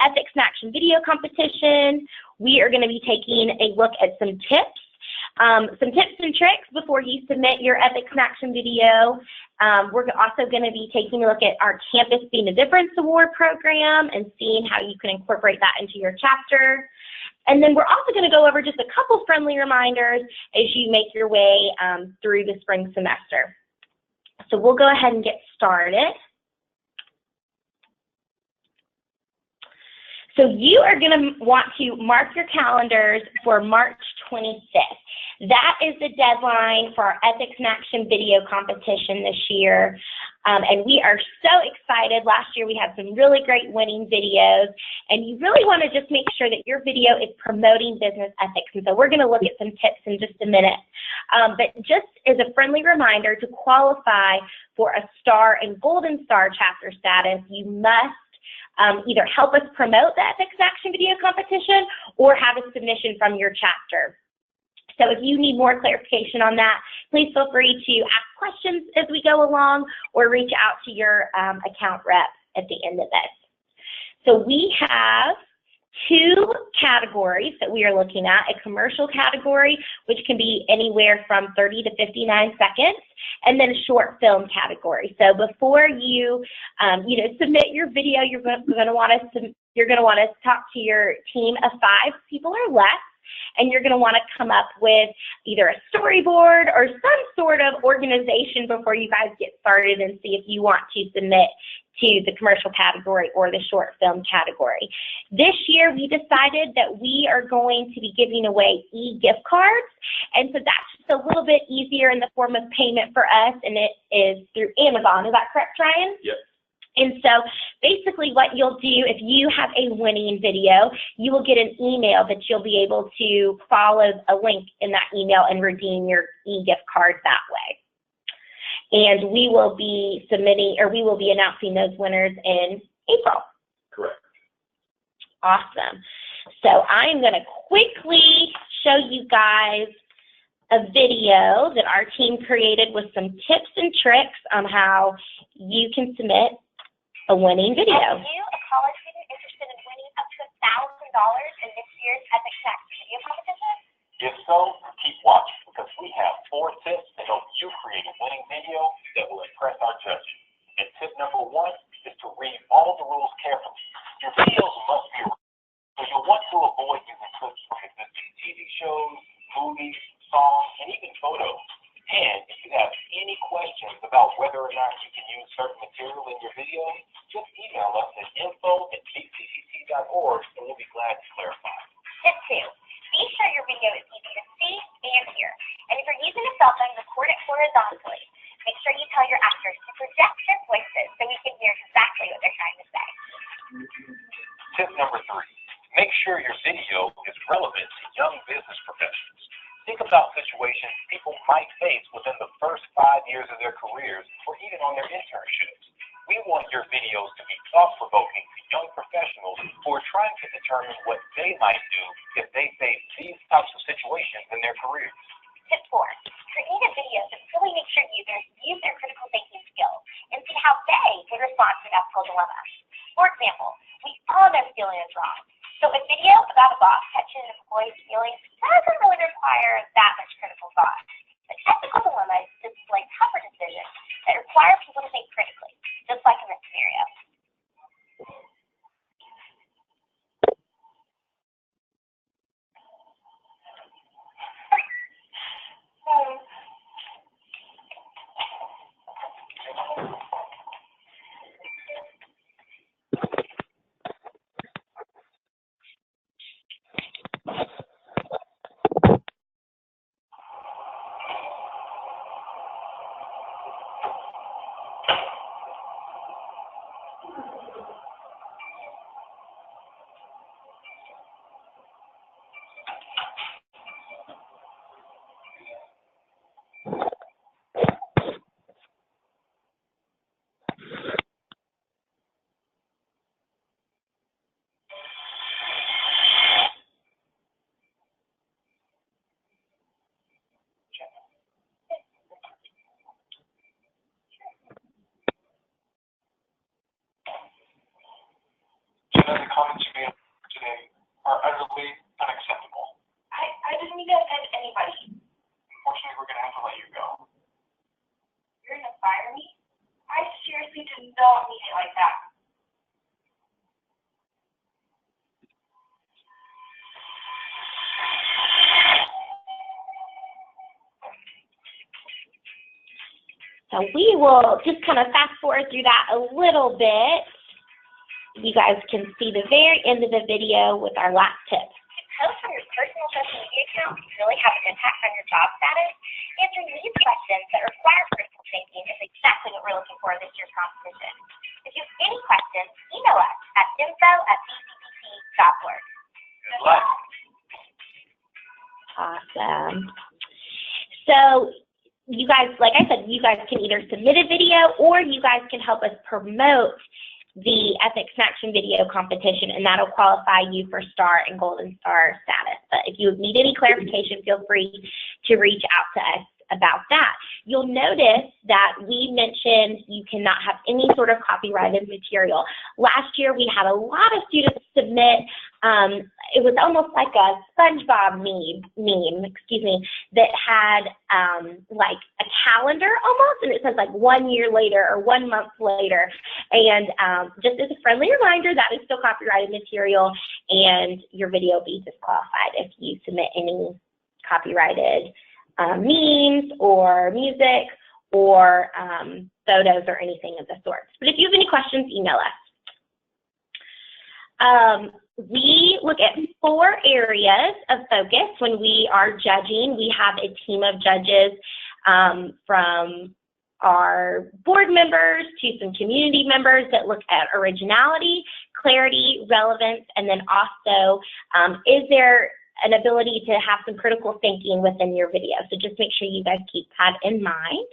Ethics in Action Video Competition. We are going to be taking a look at some tips and tricks before you submit your Ethics in Action video. We're also going to be taking a look at our Campus Being a Difference Award program and seeing how you can incorporate that into your chapter. And then we're also going to go over just a couple friendly reminders as you make your way through the spring semester. So we'll go ahead and get started. So you are going to want to mark your calendars for March 25th. That is the deadline for our Ethics in Action video competition this year. And we are so excited. Last year we had some really great winning videos, and you really want to just make sure that your video is promoting business ethics. And so we're going to look at some tips in just a minute. But just as a friendly reminder, to qualify for a Star and Golden Star chapter status, you must either help us promote the Ethics in Action video competition or have a submission from your chapter. So if you need more clarification on that, please feel free to ask questions as we go along or reach out to your account rep at the end of this. So we have two categories that we are looking at: a commercial category, which can be anywhere from 30 to 59 seconds, and then a short film category. So before you, submit your video, you're going to want to talk to your team of 5 people or less. And you're going to want to come up with either a storyboard or some sort of organization before you guys get started and see if you want to submit to the commercial category or the short film category. This year we decided that we are going to be giving away e-gift cards, and so that's just a little bit easier in the form of payment for us, and it is through Amazon. Is that correct, Ryan? Yes. And so basically what you'll do, if you have a winning video, you will get an email that you'll be able to follow a link in that email and redeem your e-gift card that way. And we will be announcing those winners in April. Correct. Awesome. So I'm going to quickly show you guys a video that our team created with some tips and tricks on how you can submit a winning video. Are you a college student interested in winning up to $1,000 in this year's Ethics in Action video competition? If so, keep watching, because we have 4 tips to help you create a winning video that will impress our judges. And tip number 1 is to read all the rules carefully. Your videos must be real, so you'll want to avoid using clips from existing TV shows, movies, songs, and even photos. And if you have any questions about whether or not you can use certain material in your video, just email us at info@stcpt.org and we'll be glad to clarify. Tip 2, be sure your video is easy to see and hear. And if you're using a cell phone, record it horizontally. Make sure you tell your actors to project their voices so we can hear exactly what they're trying to say. Tip number 3, make sure your video is relevant to young business professionals. Think about situations people might face within the first 5 years of their careers or even on their internships. We want your videos to be thought-provoking to young professionals who are trying to determine what they might do if they face these types of situations in their careers. Tip 4, create a video that really makes your users use their critical thinking skills and see how they would respond to an ethical dilemma. For example, we all know stealing is wrong. So a video about a boss catching an employee's feelings doesn't really require that much critical thought. But ethical dilemmas display tougher decisions that require people to think critically, just like in this scenario. So we will just kind of fast forward through that a little bit. You guys can see the very end of the video with our last tip. Post on your personal social media account can really have an impact on your job status. Answering these questions that require critical thinking is exactly what we're looking for in this year's competition. If you have any questions, email us at info@studentcpt.org. Good luck. Awesome. So you guys, like I said, you guys can either submit a video or you guys can help us promote the Ethics in Action Video Competition, and that'll qualify you for Star and Golden Star status. But if you need any clarification, feel free to reach out to us about that. You'll notice that we mentioned you cannot have any sort of copyrighted material. Last year we had a lot of students submit, it was almost like a SpongeBob meme, that had like a calendar almost, and it says like 1 year later or 1 month later. And just as a friendly reminder, that is still copyrighted material, and your video will be disqualified if you submit any copyrighted memes or music or photos or anything of the sort. But if you have any questions, email us. We look at 4 areas of focus when we are judging. We have a team of judges from our board members to some community members that look at originality, clarity, relevance, and then also is there an ability to have some critical thinking within your video. So just make sure you guys keep that in mind.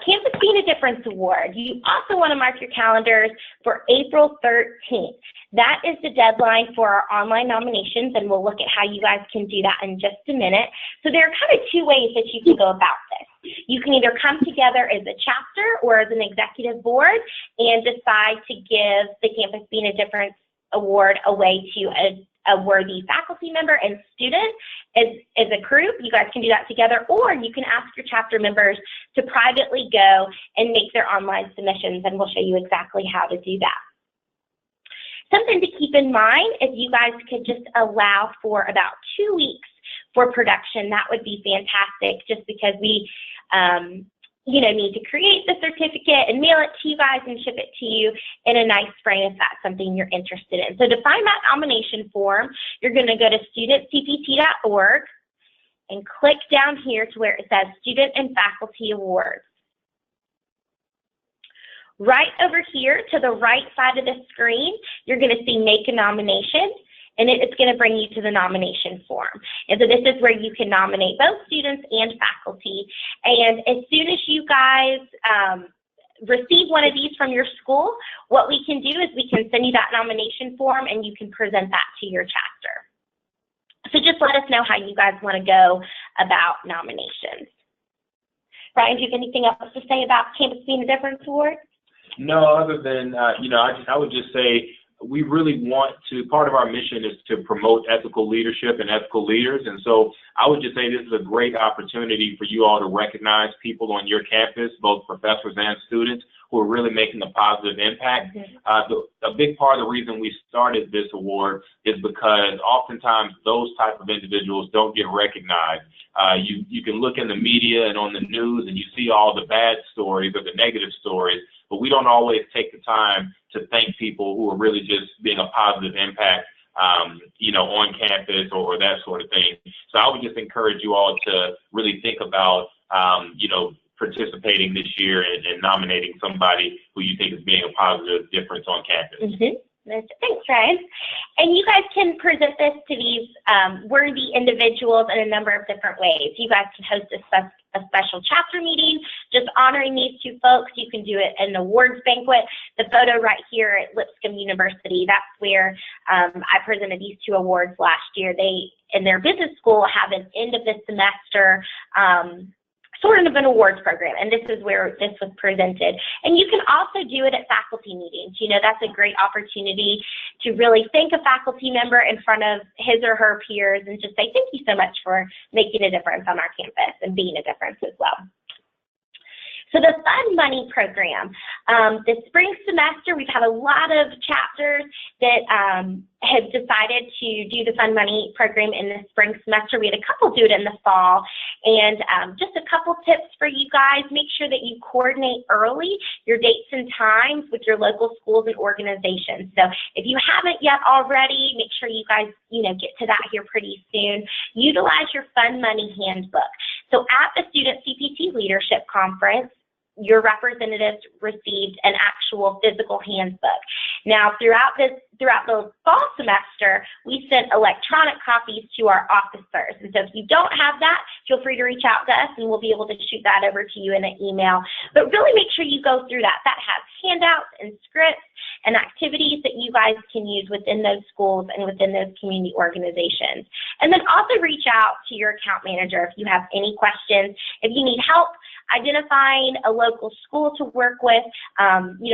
Campus Being a Difference Award. You also want to mark your calendars for April 13th. That is the deadline for our online nominations, and we'll look at how you guys can do that in just a minute. So there are kind of 2 ways that you can go about this. You can either come together as a chapter or as an executive board and decide to give the Campus Being a Difference Award away to a worthy faculty member and student as a group. You guys can do that together, or you can ask your chapter members to privately go and make their online submissions, and we'll show you exactly how to do that. Something to keep in mind, if you guys could just allow for about 2 weeks for production, that would be fantastic, just because we need to create the certificate and mail it to you guys and ship it to you in a nice frame if that's something you're interested in. So to find that nomination form, you're going to go to StudentCPT.org and click down here to where it says Student and Faculty Awards. Right over here to the right side of the screen, you're going to see Make a Nomination, and it's going to bring you to the nomination form. And so this is where you can nominate both students and faculty. And as soon as you guys receive one of these from your school, what we can do is we can send you that nomination form and you can present that to your chapter. So just let us know how you guys want to go about nominations. Brian, do you have anything else to say about Campus Being a Difference Award? No, other than, I would just say, we really want to, part of our mission is to promote ethical leadership and ethical leaders. And so I would just say this is a great opportunity for you all to recognize people on your campus, both professors and students, who are really making a positive impact. A big part of the reason we started this award is because oftentimes those type of individuals don't get recognized. You can look in the media and on the news and you see all the bad stories or the negative stories, but we don't always take the time to thank people who are really just being a positive impact, on campus or that sort of thing. So I would just encourage you all to really think about, participating this year and nominating somebody who you think is being a positive difference on campus. Thanks, Ryan. And you guys can present this to these worthy individuals in a number of different ways. You guys can host a special chapter meeting just honoring these 2 folks. You can do it at an awards banquet. The photo right here at Lipscomb University, that's where I presented these 2 awards last year. They, in their business school, have an end of the semester sort of an awards program, and this is where this was presented. And you can also do it at faculty meetings. That's a great opportunity to really thank a faculty member in front of his or her peers and just say thank you so much for making a difference on our campus and being a difference as well. So the Fun Money program, the spring semester, we've had a lot of chapters that have decided to do the Fun Money program in the spring semester. We had a couple do it in the fall. And just a couple tips for you guys. Make sure that you coordinate early your dates and times with your local schools and organizations. So if you haven't yet already, make sure you guys, get to that here pretty soon. Utilize your Fun Money handbook. So at the StudentCPT Leadership Conference, your representatives received an actual physical handbook. Now, throughout the fall semester, we sent electronic copies to our officers. And so if you don't have that, feel free to reach out to us and we'll be able to shoot that over to you in an email. But really make sure you go through that. That has handouts and scripts and activities that you guys can use within those schools and within those community organizations. And then also reach out to your account manager if you have any questions. If you need help identifying a local school to work with,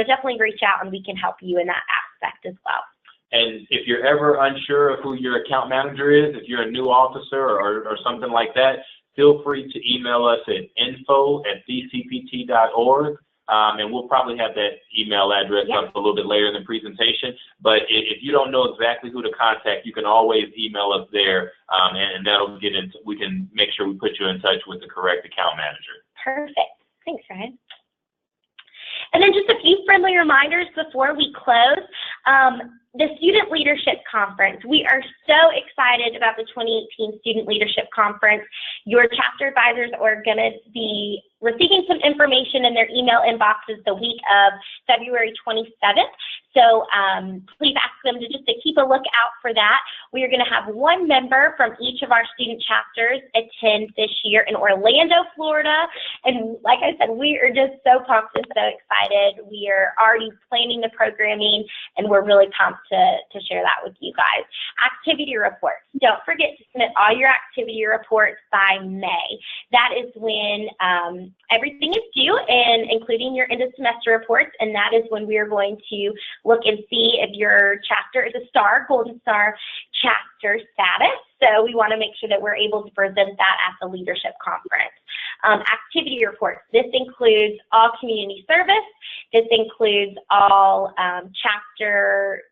definitely reach out and we can help you in that aspect as well. And if you're ever unsure of who your account manager is, if you're a new officer or something like that, feel free to email us at info@thecpt.org. And we'll probably have that email address up a little bit later in the presentation. But if you don't know exactly who to contact, you can always email us there, and that'll get into. We can make sure we put you in touch with the correct account manager. Perfect. Thanks, Ryan. And then just a few friendly reminders before we close. The Student Leadership Conference. We are so excited about the 2018 Student Leadership Conference. Your chapter advisors are going to be receiving some information in their email inboxes the week of February 27th. So please ask them to keep a lookout for that. We are going to have one member from each of our student chapters attend this year in Orlando, Florida. And like I said, we are just so pumped and so excited. We are already planning the programming, and we're really pumped to share that with you guys. Activity reports. Don't forget to submit all your activity reports by May. That is when everything is due, and including your end of semester reports, and that is when we are going to look and see if your chapter is a star, Golden Star chapter status. So we want to make sure that we're able to present that at the leadership conference. Activity reports. This includes all community service. This includes all chapter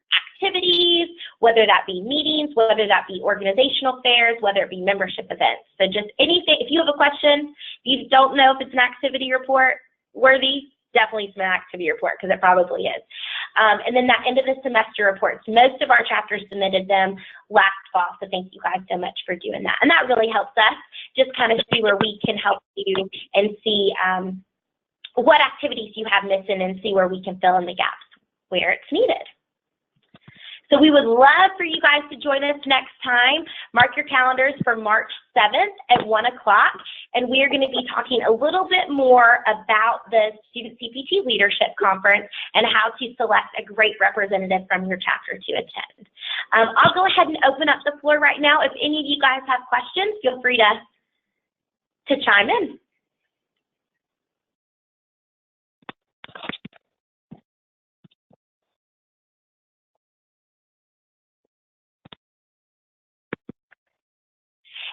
activities, whether that be meetings, whether that be organizational fairs, whether it be membership events. So just anything, if you have a question, you don't know if it's an activity report worthy, definitely submit an activity report because it probably is. And then that end of the semester reports. Most of our chapters submitted them last fall, so thank you guys so much for doing that. And that really helps us just kind of see where we can help you and see what activities you have missing and see where we can fill in the gaps where it's needed. So we would love for you guys to join us next time. Mark your calendars for March 7th at 1 o'clock, and we are going to be talking a little bit more about the StudentCPT Leadership Conference and how to select a great representative from your chapter to attend. I'll go ahead and open up the floor right now. If any of you guys have questions, feel free to chime in.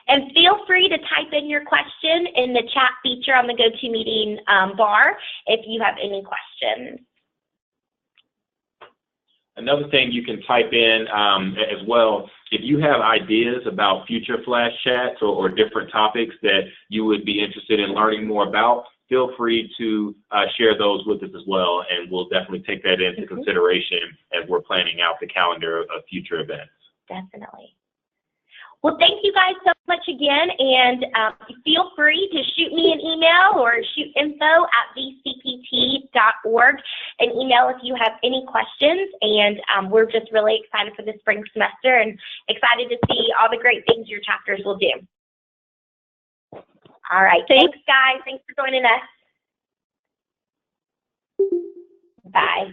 And feel free to type in your question in the chat feature on the GoToMeeting bar if you have any questions. Another thing you can type in as well, if you have ideas about future flash chats or different topics that you would be interested in learning more about, feel free to share those with us as well, and we'll definitely take that into consideration as we're planning out the calendar of future events. Definitely. Well, thank you guys so much again, and feel free to shoot me an email or shoot info@thecpt.org an email if you have any questions, and we're just really excited for the spring semester and excited to see all the great things your chapters will do. All right, thanks guys. Thanks for joining us. Bye.